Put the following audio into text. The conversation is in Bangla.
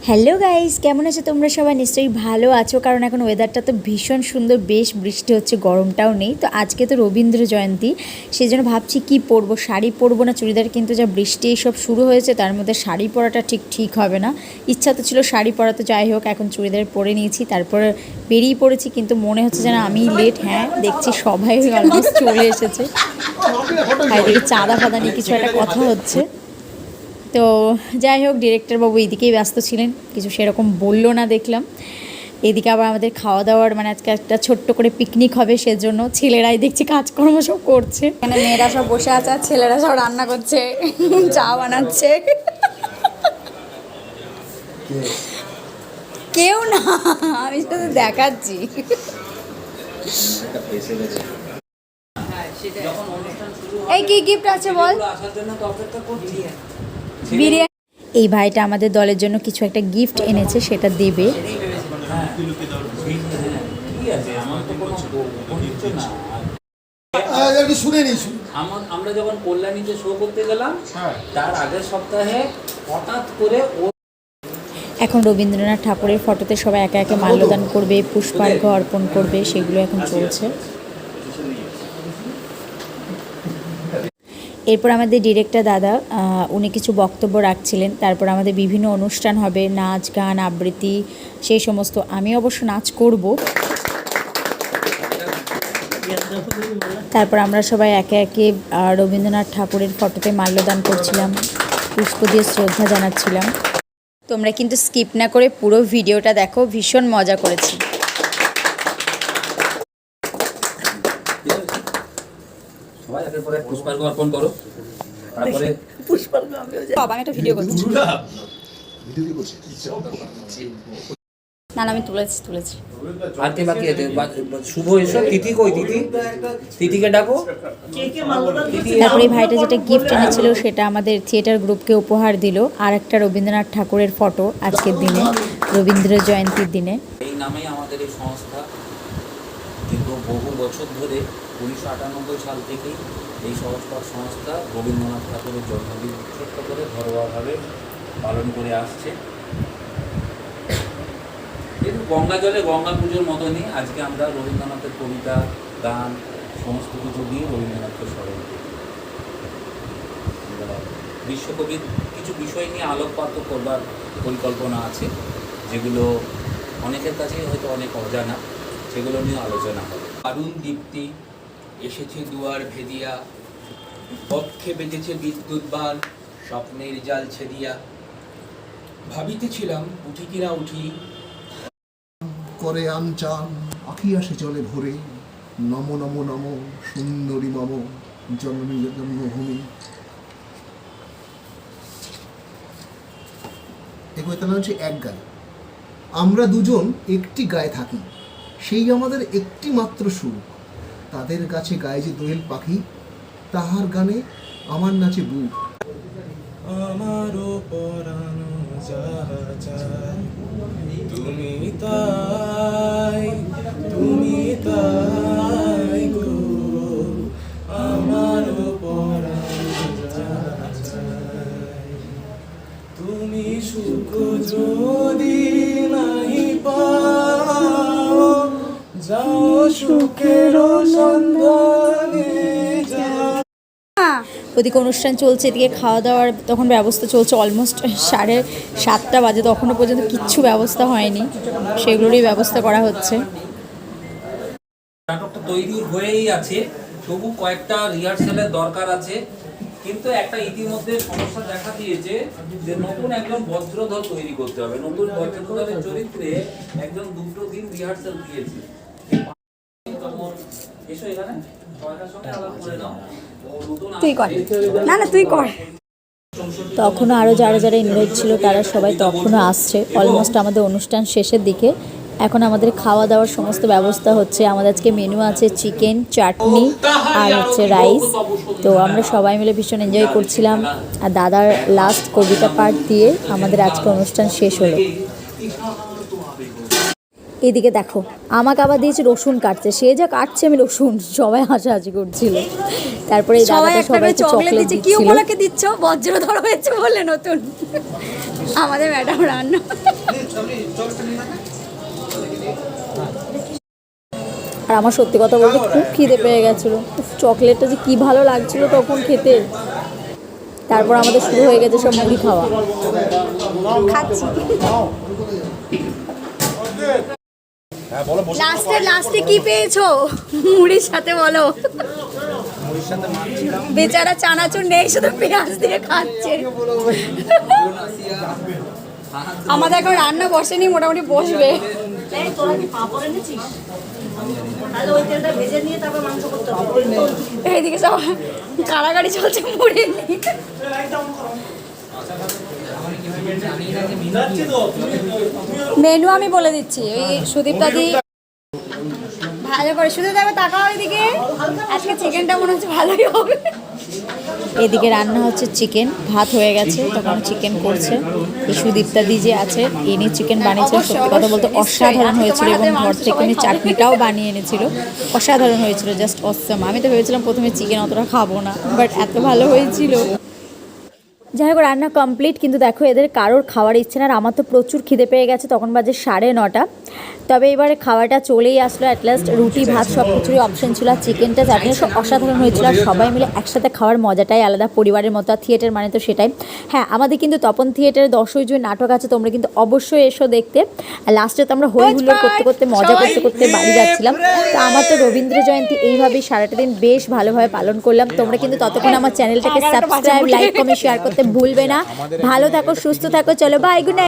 হ্যালো গাইস, কেমন আছো তোমরা? সবাই নিশ্চয়ই ভালো আছো, কারণ এখন ওয়েদারটা তো ভীষণ সুন্দর, বেশ বৃষ্টি হচ্ছে, গরমটাও নেই। তো আজকে তো রবীন্দ্র জয়ন্তী, সেই জন্য ভাবছি কি পরবো, শাড়ি পরবো না চুড়িদার, কিন্তু যা বৃষ্টি এইসব শুরু হয়েছে তার মধ্যে শাড়ি পরাটা ঠিক হবে না। ইচ্ছা তো ছিল শাড়ি পরা, তো যাই হোক এখন চুড়িদার পরে নিয়েছি, তারপরে বেরিয়ে পড়েছি। কিন্তু মনে হচ্ছে যেন আমি লেট। হ্যাঁ, দেখছি সবাই অলমোস্ট চলে এসেছে। আর এদিকে চাঁদা ফাদা নিয়ে কিছু একটা কথা হচ্ছে। তো যাই হোক, ডিরেক্টর বাবু এইদিকেই ব্যস্ত ছিলেন, কিছু সেরকম বললো না দেখলাম। এদিকে আবার আমাদের খাওয়া দাওয়ার মানে আজকে একটা ছোট্ট করে পিকনিক হবে, সেজন্য ছেলেরাই দেখছি কাজকর্ম সব করছে। এখানে মেয়েরা সব বসে আছে আর ছেলেরা সব রান্না করছে, চা বানাচ্ছে। কেউ না, আমি শুধু দেখাচ্ছি। এই কি গিফট আছে বল? বিরিয়ানি। এই ভাইটা আমাদের দলের জন্য কিছু একটা গিফট এনেছে, সেটা দেবে। আমরা যখন কল্যাণীতে শো করতে গেলাম তার আগের সপ্তাহে হঠাৎ করে এখন রবীন্দ্রনাথ ঠাকুরের ফটোতে সবাই একে একে মাল্যদান করবে, পুষ্পার্ঘ্য অর্পণ করবে, সেগুলো এখন চলছে। এরপর আমাদের ডিরেক্টর দাদা উনি কিছু বক্তব্য রাখছিলেন। তারপর আমাদের বিভিন্ন অনুষ্ঠান হবে, নাচ গান আবৃত্তি সেই সমস্ত। আমি অবশ্য নাচ করব। তারপর আমরা সবাই একে একে রবীন্দ্রনাথ ঠাকুরের ফটোতে মাল্যদান করছিলাম, পুষ্প দিয়ে শ্রদ্ধা জানাচ্ছিলাম। তোমরা কিন্তু স্কিপ না করে পুরো ভিডিওটা দেখো, ভীষণ মজা করেছি। সবাই একের পরে পুষ্পার্ঘ্য অর্পণ করো, তারপরে পুষ্পার্ঘ্য আমি একটা ভিডিও করছি। না আমি তুলেছি। আজকে বাকি আছে শুভ এসো। তিথি কই? তিথিকে ডাকো। তারপরে এই ভাইটা যেটা গিফট এনেছিল সেটা আমাদের থিয়েটার গ্রুপকে উপহার দিল, আর একটা রবীন্দ্রনাথ ঠাকুরের ফটো আজকের দিনে, রবীন্দ্র জয়ন্তীর দিনে। এই নামেই আমাদের এই সংস্থা, কিন্তু বহু বছর ধরে 1998 সাল থেকেই এই সহজপাঠ সংস্থা রবীন্দ্রনাথ ঠাকুরের জন্মদিন ছোট্ট করে ঘরোয়াভাবে পালন করে আসছে। কিন্তু গঙ্গা জলে গঙ্গা পুজোর মতনই আজকে আমরা রবীন্দ্রনাথের কবিতা, গান সমস্ত কিছু দিয়ে রবীন্দ্রনাথকে স্মরণ করি। বিশ্বকবির কিছু বিষয় নিয়ে আলোকপাত করবার পরিকল্পনা আছে, যেগুলো অনেকের কাছেই হয়তো অনেক অজানা, সেগুলো নিয়ে আলোচনা হবে। আরুণ দীপ্তি এসেছে দুয়ার ভেদিয়া, পক্ষে বেজেছে বিদ্যুৎ বান, স্বপ্নের জাল ছেদিয়া। ভাবিতেছিলাম উঠি কিনা উঠি, করে আনচান আখি আসে জলে ভরে, নম নম নম সুন্দরী মম জন্মী জন্মভূমি। এই কবিতাটা হচ্ছে এক গায়ে। আমরা দুজন একটি গায়ে থাকি, সেই আমাদের একটি মাত্র সুখ। তাদের কাছে গায়ে যে দোয়েল পাখি, তাহার গানে আমার নাচে বুক। আমারও পরানো যাহা চাই, তুমি তাই গো। আমারও পরানো যাহা চাই, তুমি সুখ যদি নাই পাও, যাও সুখের সন্ধানে যাও। ওদিকে অনুষ্ঠান চলছে, এদিকে খাওয়া দাওয়ার তখন ব্যবস্থা চলছে। অলমোস্ট 7:30 বাজে, তখনও পর্যন্ত কিচ্ছু ব্যবস্থা হয়নি, সেগুলোরই ব্যবস্থা করা হচ্ছে। নাটকটা তৈরি হয়েই আছে, তবু কয়েকটা রিহার্সালের দরকার আছে। কিন্তু একটা ইতিমধ্যে সমস্যা দেখা দিয়েছে যে নতুন একজন বজ্রধর তৈরি করতে হবে। নতুন বজ্রধরের চরিত্রে একজন 2-3 রিহার্সাল দিয়েছে। এসো এখানে সবার সঙ্গে আলাপ করে নাও। তুই কর না, তুই কর। তখনও আরও যারা যারা ইনভাইট ছিল তারা সবাই তখনও আসছে। অলমোস্ট আমাদের অনুষ্ঠান শেষের দিকে। এখন আমাদের খাওয়া দাওয়ার সমস্ত ব্যবস্থা হচ্ছে। আমাদের আজকে মেনু আছে চিকেন, চাটনি আর হচ্ছে রাইস। তো আমরা সবাই মিলে ভীষণ এনজয় করছিলাম। আর দাদার লাস্ট কবিতা পাঠ দিয়ে আমাদের আজকে অনুষ্ঠান শেষ হলো। এদিকে দেখো, আমাকে আবার দিয়েছে রসুন কাটছে, সে যা কাটছে আমি রসুন, সবাই হাসাহাসি করছিল। তারপরে এই দাদাটা সবাইকে চকলেট দিচ্ছিল। কি উপলক্ষে দিচ্ছ? বজ্রধর হয়েছে বলে নতুন। আমাদের ম্যাডাম রান্না। আর আমার সত্যি কথা বলতে খুব খিদে পেয়ে গেছিলো, চকলেটটা যে কি ভালো লাগছিল তখন খেতে। তারপর আমাদের শুরু হয়ে গেছে সব মুড়ি খাওয়া, খাচ্ছি। লাস্টে কি পেয়েছো মুড়ির সাথে বলো? বেচারা চানাচুর নেই, শুধু পেঁয়াজ দিয়ে খাচ্ছে। আমাদের এখন রান্না বসেনি, মোটামুটি বসবে। এইদিকে সব কাড়াকাড়ি চলছে মুড়ি। মেনু আমি বলে দিচ্ছি, ওই সুদীপটা দি ভালো করে শুধু দেখো, তাকাও এদিকে। আজকে চিকেনটা মনে হচ্ছে ভালোই হবে। এদিকে রান্না হচ্ছে চিকেন, ভাত হয়ে গেছে, তখন চিকেন করছে। এই সুদীপটা দি যে আছে, এনে চিকেন বানিয়েছে। সত্যি কথা বলতে অসাধারণ হয়েছিল, এবং ঘর থেকে উনি চাটনিটাও বানিয়ে এনেছিল। অসাধারণ হয়েছিল, জাস্ট অসম। আমি তো ভেবেছিলাম প্রথমে চিকেন অতটা খাবো না, বাট এত ভালো হয়েছিল। যাই হোক, রান্না কমপ্লিট। কিন্তু দেখো, এদের কারোর খাওয়ার ইচ্ছে না, আর আমার তো প্রচুর খিদে পেয়ে গেছে। তখন বাজে 9:30। তবে এবারে খাওয়াটা চলেই আসলো। অ্যাট লাস্ট রুটি ভাত সব কিছুরই অপশন ছিল, আর চিকেনটা চাটনি সব অসাধারণ হয়েছিল। আর সবাই মিলে একসাথে খাওয়ার মজাটাই আলাদা, পরিবারের মতো। আর থিয়েটার মানে তো সেটাই। হ্যাঁ, আমাদের কিন্তু তপন থিয়েটারে 10ই জুন নাটক আছে, তোমরা কিন্তু অবশ্যই এসো দেখতে। আর লাস্টে তো আমরা হই হুল্লোড় করতে করতে, মজা করতে করতে বাড়ি যাচ্ছিলাম। তো আমার তো রবীন্দ্র জয়ন্তী এইভাবেই সারাটা দিন বেশ ভালোভাবে পালন করলাম। তোমরা কিন্তু ততক্ষণ আমার চ্যানেলটাকে সাবস্ক্রাইব, লাইক, কমেন্ট, শেয়ার করতে ভুলবে না। ভালো থাকো, সুস্থ থাকো, চলো বাই, গুড নাইট।